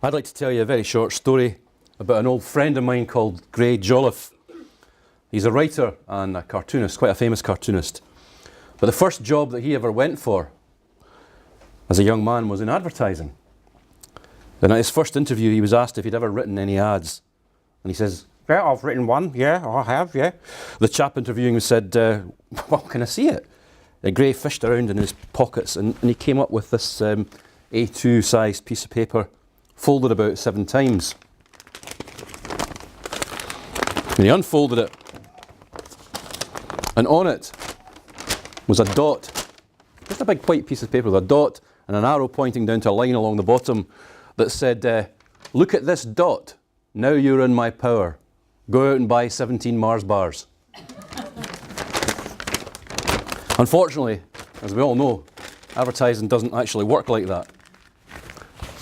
I'd like to tell you a very short story about an old friend of mine called Grey Jolliffe. He's a writer and a cartoonist, quite a famous cartoonist. But the first job that he ever went for as a young man was in advertising. And at his first interview he was asked if he'd ever written any ads. And he says, "Yeah, I've written one, yeah, I have, yeah." The chap interviewing him said, "Well, can I see it?" And Grey fished around in his pockets and he came up with this A2 sized piece of paper, folded about 7 times. And he unfolded it, and on it was a dot, just a big white piece of paper with a dot and an arrow pointing down to a line along the bottom that said, "Look at this dot, now you're in my power. Go out and buy 17 Mars bars." Unfortunately, as we all know, advertising doesn't actually work like that.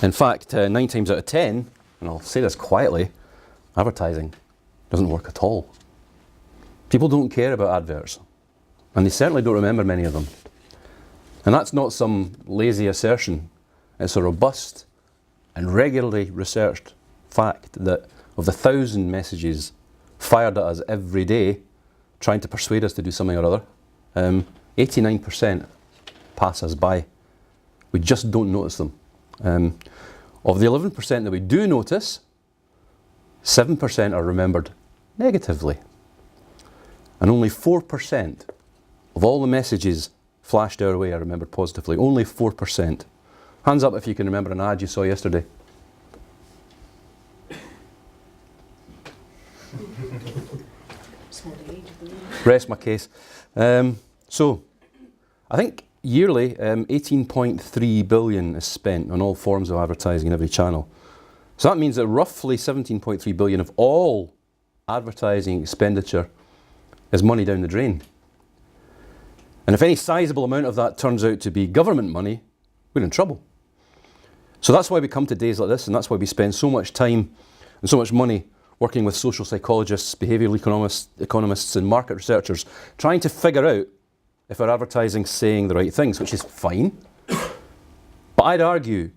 In fact, 9 times out of 10, and I'll say this quietly, advertising doesn't work at all. People don't care about adverts, and they certainly don't remember many of them. And that's not some lazy assertion. It's a robust and regularly researched fact that of the 1,000 messages fired at us every day trying to persuade us to do something or other, 89% pass us by. We just don't notice them. Of the 11% that we do notice, 7% are remembered negatively. And only 4% of all the messages flashed our way are remembered positively. Only 4%. Hands up if you can remember an ad you saw yesterday. Rest my case. So, I think yearly 18.3 billion is spent on all forms of advertising in every channel. So that means that roughly 17.3 billion of all advertising expenditure is money down the drain. And if any sizable amount of that turns out to be government money, we're in trouble. So that's why we come to days like this, and that's why we spend so much time and so much money working with social psychologists, behavioural economists and market researchers, trying to figure out if our advertising's saying the right things, which is fine. But I'd argue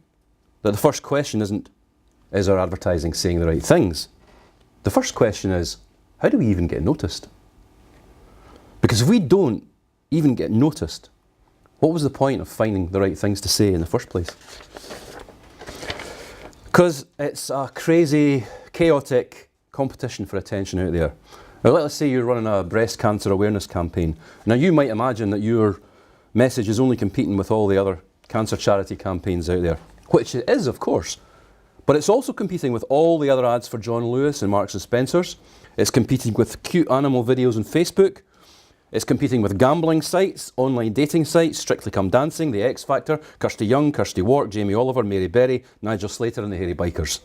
that the first question isn't, is our advertising saying the right things? The first question is, how do we even get noticed? Because if we don't even get noticed, what was the point of finding the right things to say in the first place? Because it's a crazy, chaotic competition for attention out there. Now let's say you're running a breast cancer awareness campaign. Now you might imagine that your message is only competing with all the other cancer charity campaigns out there, which it is, of course. But it's also competing with all the other ads for John Lewis and Marks and Spencer's. It's competing with cute animal videos on Facebook. It's competing with gambling sites, online dating sites, Strictly Come Dancing, The X Factor, Kirsty Young, Kirsty Wark, Jamie Oliver, Mary Berry, Nigel Slater and the Hairy Bikers.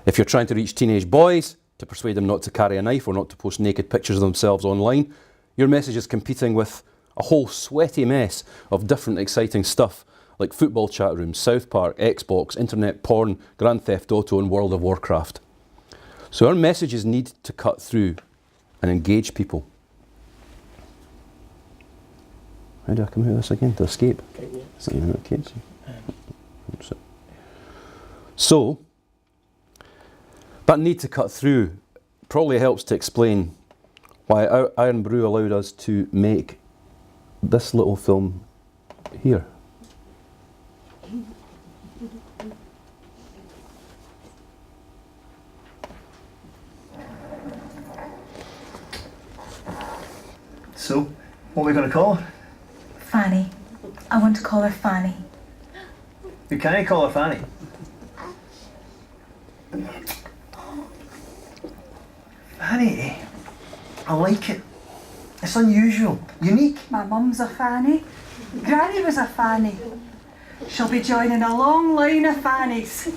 If you're trying to reach teenage boys, to persuade them not to carry a knife or not to post naked pictures of themselves online, your message is competing with a whole sweaty mess of different exciting stuff like football chat rooms, South Park, Xbox, internet porn, Grand Theft Auto and World of Warcraft. So our messages need to cut through and engage people. How do I come out of this again? To escape? Okay. So, that need to cut through probably helps to explain why Iron Brew allowed us to make this little film here. So, what are we going to call her? Fanny. I want to call her Fanny. You can't call her Fanny. Fanny, I like it. It's unusual, unique. My mum's a Fanny. Granny was a Fanny. She'll be joining a long line of Fannies.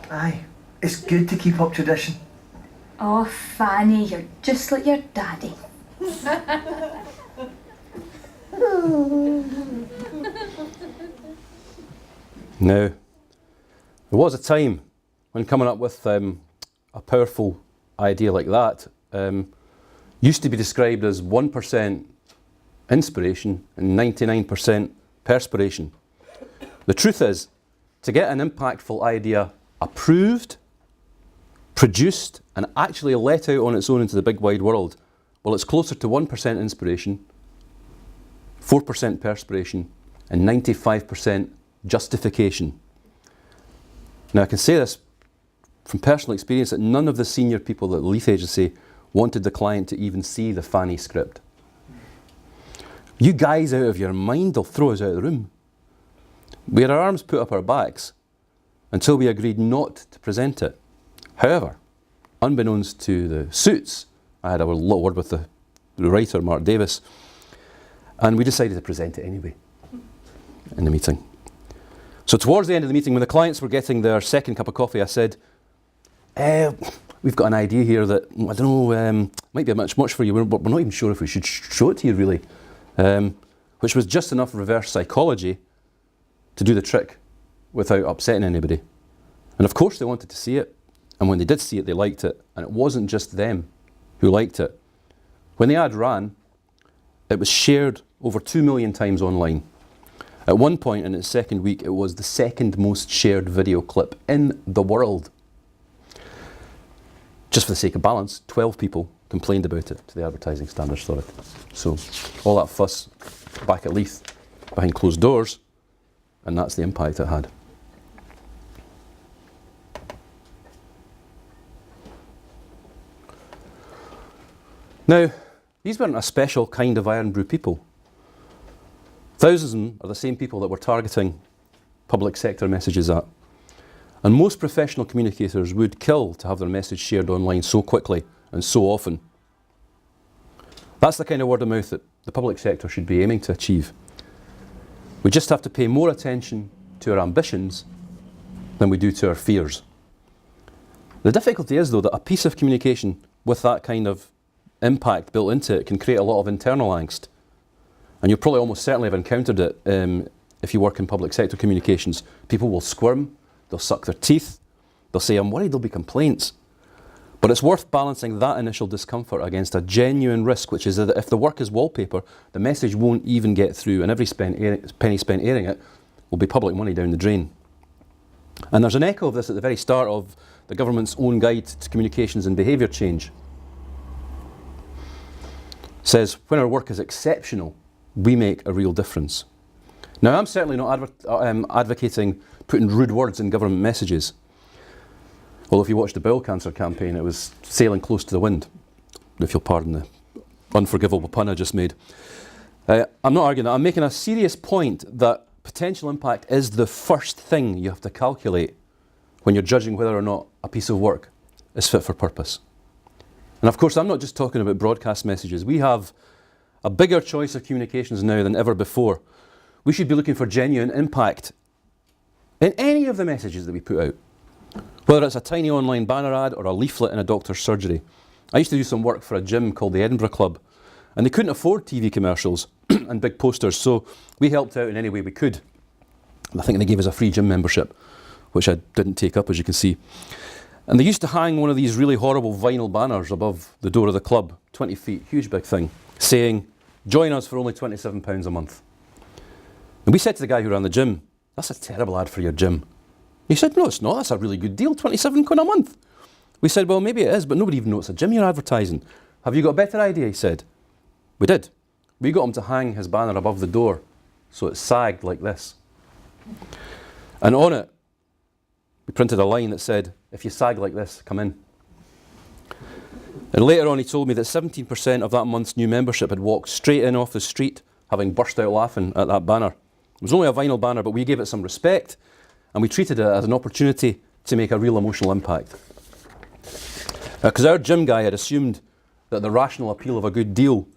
Aye, it's good to keep up tradition. Oh, Fanny, you're just like your daddy. Now, there was a time when coming up with a powerful idea like that used to be described as 1% inspiration and 99% perspiration. The truth is, to get an impactful idea approved, produced, and actually let out on its own into the big wide world, well, it's closer to 1% inspiration, 4% perspiration, and 95% justification. Now, I can say this from personal experience that none of the senior people at the Leaf Agency wanted the client to even see the fanny script. You guys out of your mind, they'll throw us out of the room. We had our arms put up our backs until we agreed not to present it. However, unbeknownst to the suits, I had a little word with the writer, Mark Davis, and we decided to present it anyway in the meeting. So towards the end of the meeting, when the clients were getting their second cup of coffee, I said, we've got an idea here that, I don't know, might be a bit much for you, but we're not even sure if we should show it to you really. Which was just enough reverse psychology to do the trick without upsetting anybody. And of course they wanted to see it, and when they did see it, they liked it. And it wasn't just them who liked it. When the ad ran, it was shared over 2 million times online. At one point in its second week, it was the second most shared video clip in the world. Just for the sake of balance, 12 people complained about it to the Advertising Standards Authority. So all that fuss back at Leith behind closed doors, and that's the impact it had. Now, these weren't a special kind of Iron Brew people. Thousands of them are the same people that we're targeting public sector messages at. And most professional communicators would kill to have their message shared online so quickly and so often. That's the kind of word of mouth that the public sector should be aiming to achieve. We just have to pay more attention to our ambitions than we do to our fears. The difficulty is, though, that a piece of communication with that kind of impact built into it can create a lot of internal angst. And you'll probably almost certainly have encountered it if you work in public sector communications. People will squirm, they'll suck their teeth, they'll say, I'm worried there'll be complaints. But it's worth balancing that initial discomfort against a genuine risk, which is that if the work is wallpaper, the message won't even get through, and every penny spent airing it will be public money down the drain. And there's an echo of this at the very start of the government's own guide to communications and behaviour change. It says, when our work is exceptional, we make a real difference. Now, I'm certainly not advocating putting rude words in government messages. Although if you watched the bowel cancer campaign, it was sailing close to the wind, if you'll pardon the unforgivable pun I just made. I'm not arguing that. I'm making a serious point that potential impact is the first thing you have to calculate when you're judging whether or not a piece of work is fit for purpose. And of course, I'm not just talking about broadcast messages. We have a bigger choice of communications now than ever before. We should be looking for genuine impact in any of the messages that we put out. Whether it's a tiny online banner ad or a leaflet in a doctor's surgery. I used to do some work for a gym called the Edinburgh Club, and they couldn't afford TV commercials and big posters, so we helped out in any way we could. And I think they gave us a free gym membership, which I didn't take up, as you can see. And they used to hang one of these really horrible vinyl banners above the door of the club, 20 feet, huge big thing, saying, join us for only £27 a month. And we said to the guy who ran the gym, that's a terrible ad for your gym. He said, no, it's not. That's a really good deal, £27 a month. We said, well, maybe it is, but nobody even knows it's a gym you're advertising. Have you got a better idea? He said. We did. We got him to hang his banner above the door so it sagged like this. And on it, we printed a line that said, if you sag like this, come in. And later on, he told me that 17% of that month's new membership had walked straight in off the street, having burst out laughing at that banner. It was only a vinyl banner, but we gave it some respect, and we treated it as an opportunity to make a real emotional impact. Because our gym guy had assumed that the rational appeal of a good deal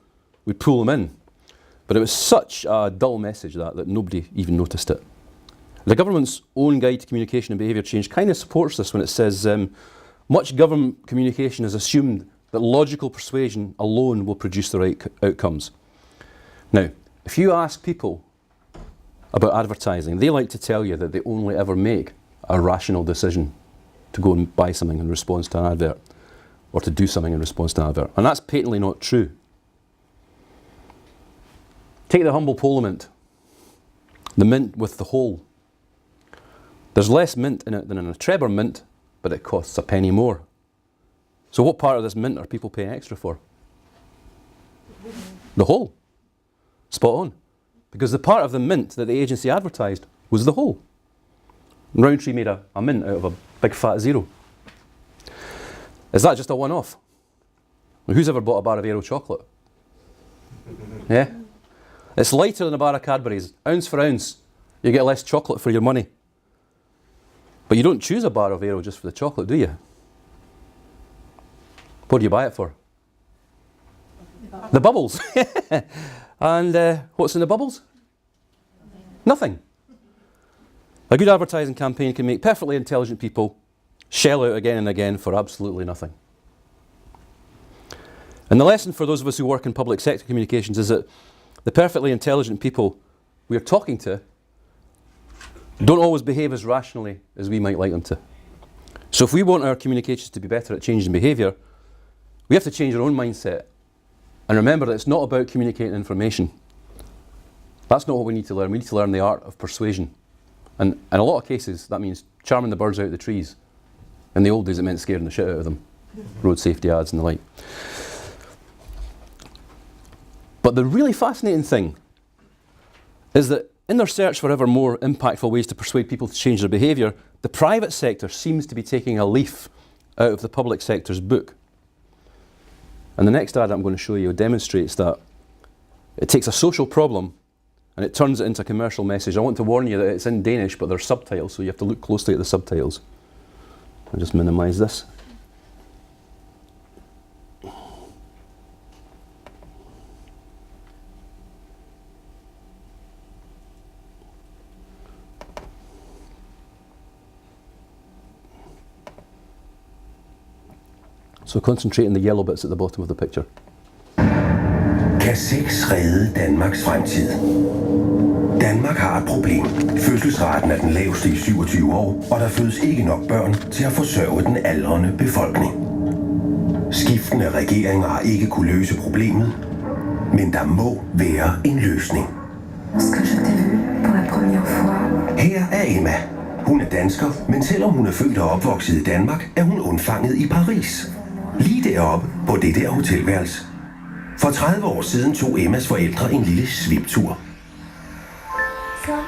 would pull him in. But it was such a dull message that nobody even noticed it. The government's own guide to communication and behaviour change kind of supports this when it says, much government communication has assumed that logical persuasion alone will produce the right outcomes. Now, if you ask people about advertising, they like to tell you that they only ever make a rational decision to go and buy something in response to an advert, or to do something in response to an advert. And that's patently not true. Take the humble Parliament, the mint with the hole. There's less mint in it than in a Trebor mint, but it costs a penny more. So what part of this mint are people paying extra for? The whole. Spot on. Because the part of the mint that the agency advertised was the whole. Roundtree made a mint out of a big fat zero. Is that just a one-off? Who's ever bought a bar of Aero chocolate? Yeah? It's lighter than a bar of Cadbury's. Ounce for ounce, you get less chocolate for your money. But you don't choose a bar of Aero just for the chocolate, do you? What do you buy it for? The bubbles. And what's in the bubbles? Nothing. A good advertising campaign can make perfectly intelligent people shell out again and again for absolutely nothing. And the lesson for those of us who work in public sector communications is that the perfectly intelligent people we are talking to don't always behave as rationally as we might like them to. So if we want our communications to be better at changing behaviour, we have to change our own mindset and remember that it's not about communicating information. That's not what we need to learn. We need to learn the art of persuasion. And in a lot of cases, that means charming the birds out of the trees. In the old days, it meant scaring the shit out of them. Road safety ads and the like. But the really fascinating thing is that in their search for ever more impactful ways to persuade people to change their behaviour, the private sector seems to be taking a leaf out of the public sector's book. And the next ad I'm going to show you demonstrates that it takes a social problem and it turns it into a commercial message. I want to warn you that it's in Danish, but there's subtitles, so you have to look closely at the subtitles. I'll just minimise this. So concentrate on the yellow bits at the bottom of the picture. Kan sex redde Danmarks fremtid? Danmark har et problem. Fødselsraten er den laveste i 27 år, og der fødes ikke nok børn til at forsørge den aldrende befolkning. Skiftende regeringer har ikke kunne løse problemet, men der må være en løsning. Her er Emma. Hun er dansker, men selvom hun er født og opvokset i Danmark, er hun undfanget i Paris. Lige deroppe på det der hotelværelse. For 30 år siden tog Emmas forældre en lille sviptur.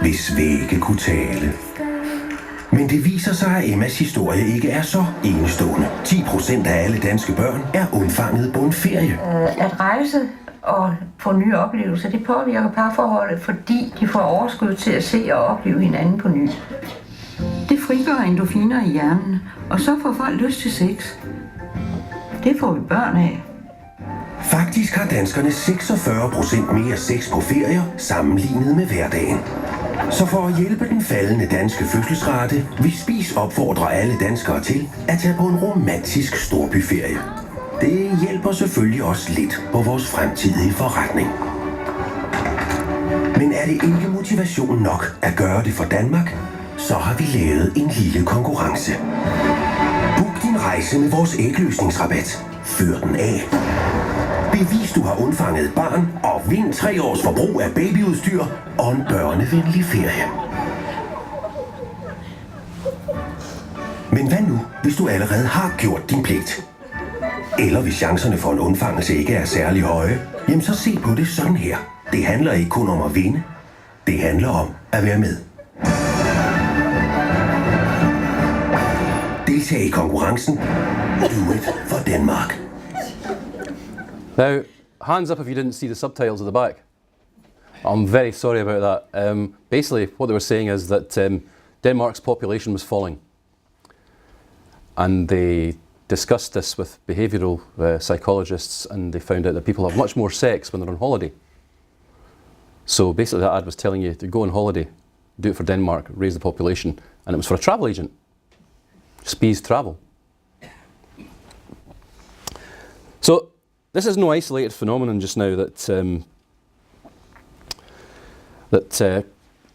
Hvis vægge kunne tale. Men det viser sig, at Emmas historie ikke er så enestående. 10% af alle danske børn er undfanget på en ferie. At rejse og få nye oplevelser, det påvirker parforholdet, fordi de får overskud til at se og opleve hinanden på ny. Det frigør endorfiner i hjernen, og så får folk lyst til sex. Det får vi børn af. Faktisk har danskerne 46% mere sex på ferier sammenlignet med hverdagen. Så for at hjælpe den faldende danske fødselsrate, vil Spis opfordre alle danskere til at tage på en romantisk storbyferie. Det hjælper selvfølgelig også lidt på vores fremtidige forretning. Men er det ikke motivation nok at gøre det for Danmark, så har vi lavet en lille konkurrence. Book din rejse med vores ægløsningsrabat. Fyr den af. Bevis, du har undfanget et barn, og vind 3 års forbrug af babyudstyr og en børnevenlig ferie. Men hvad nu, hvis du allerede har gjort din pligt? Eller hvis chancerne for en undfangelse ikke er særlig høje, jamen så se på det sådan her. Det handler ikke kun om at vinde. Det handler om at være med. Deltag i konkurrencen. Do it for Denmark. Now, hands up if you didn't see the subtitles at the back. I'm very sorry about that. Basically, what they were saying is that Denmark's population was falling. And they discussed this with behavioural psychologists, and they found out that people have much more sex when they're on holiday. So basically that ad was telling you to go on holiday, do it for Denmark, raise the population, and it was for a travel agent. Spies travel. So this is no isolated phenomenon just now that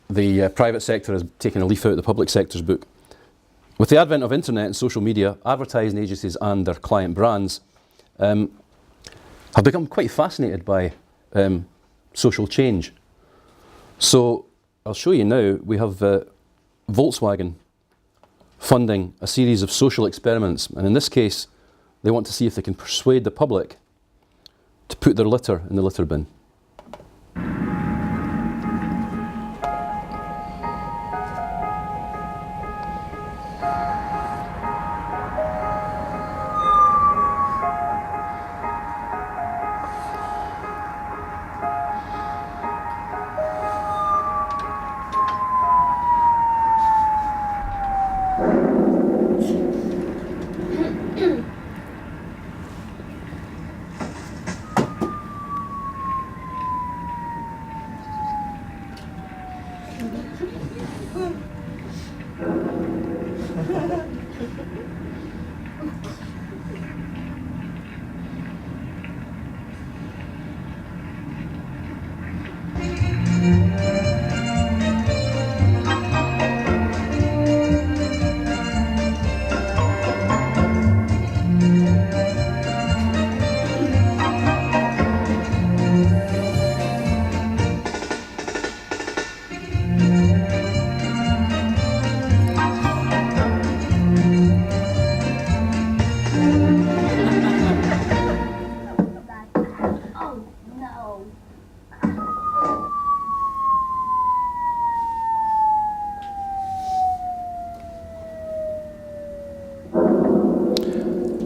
the private sector has taken a leaf out of the public sector's book. With the advent of internet and social media, advertising agencies and their client brands have become quite fascinated by social change. So I'll show you now, we have Volkswagen funding a series of social experiments, and in this case, they want to see if they can persuade the public to put their litter in the litter bin.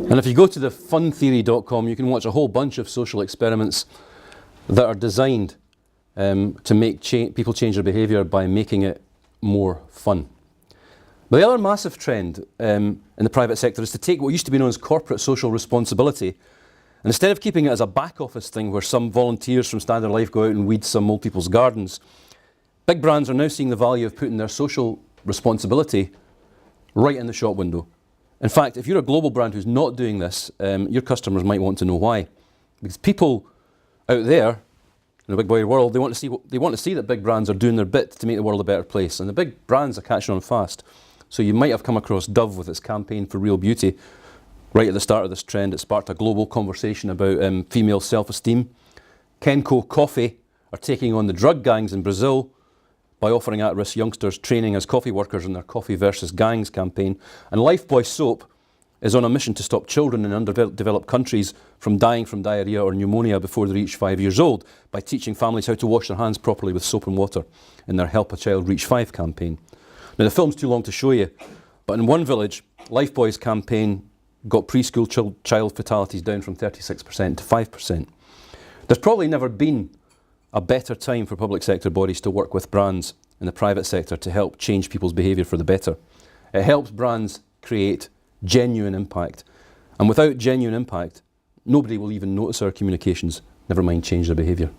And if you go to the funtheory.com, you can watch a whole bunch of social experiments that are designed to make people change their behaviour by making it more fun. But the other massive trend in the private sector is to take what used to be known as corporate social responsibility, and instead of keeping it as a back office thing where some volunteers from Standard Life go out and weed some old people's gardens, big brands are now seeing the value of putting their social responsibility right in the shop window. In fact, if you're a global brand who's not doing this, your customers might want to know why. Because people out there in the big boy world, they want to see that big brands are doing their bit to make the world a better place. And the big brands are catching on fast. So you might have come across Dove with its campaign for real beauty. Right at the start of this trend, it sparked a global conversation about female self-esteem. Kenco Coffee are taking on the drug gangs in Brazil by offering at-risk youngsters training as coffee workers in their Coffee versus Gangs campaign. And Lifebuoy Soap is on a mission to stop children in underdeveloped countries from dying from diarrhea or pneumonia before they reach 5 years old by teaching families how to wash their hands properly with soap and water in their Help a Child Reach 5 campaign. Now the film's too long to show you, but in one village, Lifebuoy's campaign got preschool child fatalities down from 36% to 5%. There's probably never been a better time for public sector bodies to work with brands in the private sector to help change people's behaviour for the better. It helps brands create genuine impact. And without genuine impact, nobody will even notice our communications, never mind change their behaviour.